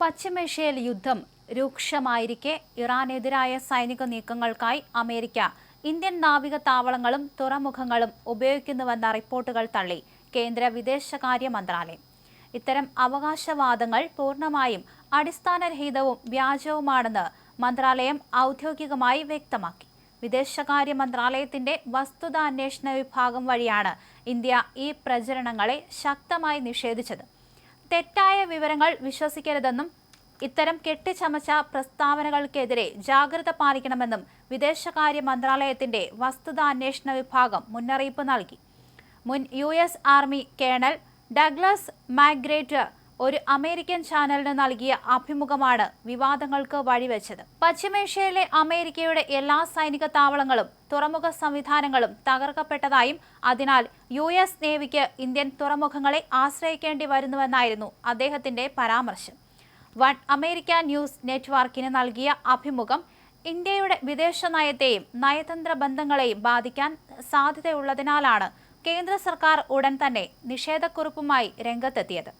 പശ്ചിമേഷ്യയിൽ യുദ്ധം രൂക്ഷമായിരിക്കെ ഇറാനെതിരായ സൈനിക നീക്കങ്ങൾക്കായി അമേരിക്ക ഇന്ത്യൻ നാവിക താവളങ്ങളും തുറമുഖങ്ങളും ഉപയോഗിക്കുന്നുവെന്ന റിപ്പോർട്ടുകൾ തള്ളി കേന്ദ്ര വിദേശകാര്യ മന്ത്രാലയം. ഇത്തരം അവകാശവാദങ്ങൾ പൂർണ്ണമായും അടിസ്ഥാനരഹിതവും വ്യാജവുമാണെന്ന് മന്ത്രാലയം ഔദ്യോഗികമായി വ്യക്തമാക്കി. വിദേശകാര്യ മന്ത്രാലയത്തിന്റെ വസ്തുതാന്വേഷണ വിഭാഗം വഴിയാണ് ഇന്ത്യ ഈ പ്രചരണങ്ങളെ ശക്തമായി നിഷേധിച്ചത്. തെറ്റായ വിവരങ്ങൾ വിശ്വസിക്കരുതെന്നും ഇത്തരം കെട്ടിച്ചമച്ച പ്രസ്താവനകൾക്കെതിരെ ജാഗ്രത പാലിക്കണമെന്നും വിദേശകാര്യ മന്ത്രാലയത്തിന്റെ വസ്തുതാന്വേഷണ വിഭാഗം മുന്നറിയിപ്പ് നൽകി. മുൻ US ആർമി കേണൽ ഡഗ്ലസ് മാക്ഗ്രേറ്റ് ഒരു അമേരിക്കൻ ചാനലിന് നൽകിയ അഭിമുഖമാണ് വിവാദങ്ങൾക്ക് വഴിവെച്ചത്. പശ്ചിമേഷ്യയിലെ അമേരിക്കയുടെ എല്ലാ സൈനിക താവളങ്ങളും തുറമുഖ സംവിധാനങ്ങളും തകർക്കപ്പെട്ടതായും അതിനാൽ US നേവിക്ക് ഇന്ത്യൻ തുറമുഖങ്ങളെ ആശ്രയിക്കേണ്ടി വരുന്നുവെന്നായിരുന്നു അദ്ദേഹത്തിന്റെ പരാമർശം. വൺ അമേരിക്ക ന്യൂസ് നെറ്റ്വർക്കിന് നൽകിയ അഭിമുഖം ഇന്ത്യയുടെ വിദേശ നയത്തെയും നയതന്ത്ര ബന്ധങ്ങളെയും ബാധിക്കാൻ സാധ്യതയുള്ളതിനാലാണ് കേന്ദ്ര സർക്കാർ ഉടൻ തന്നെ നിഷേധക്കുറിപ്പുമായി രംഗത്തെത്തിയത്.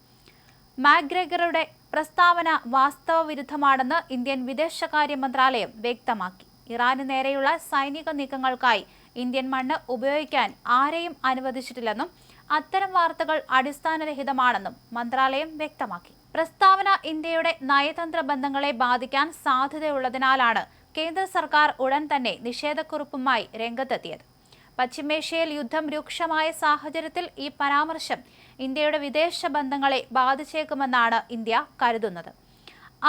മാക്ഗ്രഗറുടെ പ്രസ്താവന വാസ്തവവിരുദ്ധമാണെന്ന് ഇന്ത്യൻ വിദേശകാര്യ മന്ത്രാലയം വ്യക്തമാക്കി. ഇറാന് നേരെയുള്ള സൈനിക നീക്കങ്ങൾക്കായി ഇന്ത്യൻ മണ്ണ് ഉപയോഗിക്കാൻ ആരെയും അനുവദിച്ചിട്ടില്ലെന്നും അത്തരം വാർത്തകൾ അടിസ്ഥാനരഹിതമാണെന്നും മന്ത്രാലയം വ്യക്തമാക്കി. പ്രസ്താവന ഇന്ത്യയുടെ നയതന്ത്ര ബന്ധങ്ങളെ ബാധിക്കാൻ സാധ്യതയുള്ളതിനാലാണ് കേന്ദ്ര സർക്കാർ ഉടൻ തന്നെ നിഷേധക്കുറിപ്പുമായി രംഗത്തെത്തിയത്. പശ്ചിമേഷ്യയിൽ യുദ്ധം രൂക്ഷമായ സാഹചര്യത്തിൽ ഈ പരാമർശം ഇന്ത്യയുടെ വിദേശ ബന്ധങ്ങളെ ബാധിച്ചേക്കുമെന്നാണ് ഇന്ത്യ കരുതുന്നത്.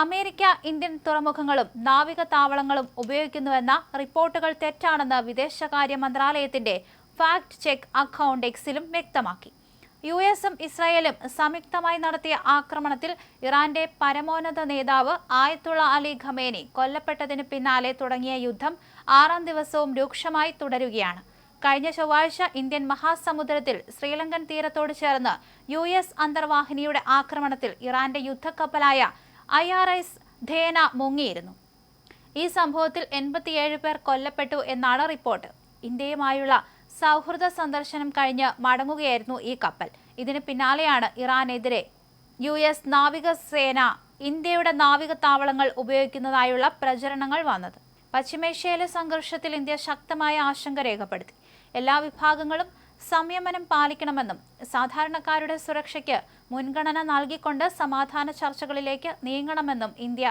അമേരിക്ക ഇന്ത്യൻ തുറമുഖങ്ങളും നാവിക താവളങ്ങളും ഉപയോഗിക്കുന്നുവെന്ന റിപ്പോർട്ടുകൾ തെറ്റാണെന്ന് വിദേശകാര്യ മന്ത്രാലയത്തിന്റെ ഫാക്ട് ചെക്ക് അക്കൗണ്ട് എക്സിലും വ്യക്തമാക്കി. US-ഉം ഇസ്രായേലും സംയുക്തമായി നടത്തിയ ആക്രമണത്തിൽ ഇറാന്റെ പരമോന്നത നേതാവ് ആയത്തുള്ള അലി ഖമേനി കൊല്ലപ്പെട്ടതിന് പിന്നാലെ തുടങ്ങിയ യുദ്ധം 6ാം ദിവസവും രൂക്ഷമായി തുടരുകയാണ്. കഴിഞ്ഞ ചൊവ്വാഴ്ച ഇന്ത്യൻ മഹാസമുദ്രത്തിൽ ശ്രീലങ്കൻ തീരത്തോട് ചേർന്ന് US അന്തർവാഹിനിയുടെ ആക്രമണത്തിൽ ഇറാന്റെ യുദ്ധക്കപ്പലായ IRS ധേന മുങ്ങിയിരുന്നു. ഈ സംഭവത്തിൽ 87 പേർ കൊല്ലപ്പെട്ടു എന്നാണ് റിപ്പോർട്ട്. ഇന്ത്യയുമായുള്ള സൗഹൃദ സന്ദർശനം കഴിഞ്ഞ് മടങ്ങുകയായിരുന്നു ഈ കപ്പൽ. ഇതിന് പിന്നാലെയാണ് ഇറാനെതിരെ US നാവികസേന ഇന്ത്യയുടെ നാവിക താവളങ്ങൾ ഉപയോഗിക്കുന്നതായുള്ള പ്രചരണങ്ങൾ വന്നത്. പശ്ചിമേഷ്യയിലെ സംഘർഷത്തിൽ ഇന്ത്യ ശക്തമായ ആശങ്ക രേഖപ്പെടുത്തി. എല്ലാ വിഭാഗങ്ങളും സംയമനം പാലിക്കണമെന്നും സാധാരണക്കാരുടെ സുരക്ഷയ്ക്ക് മുൻഗണന നൽകിക്കൊണ്ട് സമാധാന ചർച്ചകളിലേക്ക് നീങ്ങണമെന്നും ഇന്ത്യ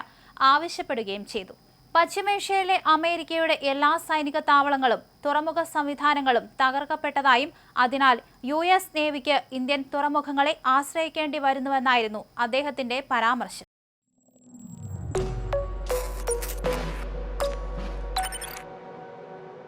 ആവശ്യപ്പെടുകയും ചെയ്തു. പശ്ചിമേഷ്യയിലെ അമേരിക്കയുടെ എല്ലാ സൈനിക താവളങ്ങളും തുറമുഖ സംവിധാനങ്ങളും തകർക്കപ്പെട്ടതായും അതിനാൽ US നേവിക്ക് ഇന്ത്യൻ തുറമുഖങ്ങളെ ആശ്രയിക്കേണ്ടി വരുന്നുവെന്നായിരുന്നു അദ്ദേഹത്തിന്റെ പരാമർശം.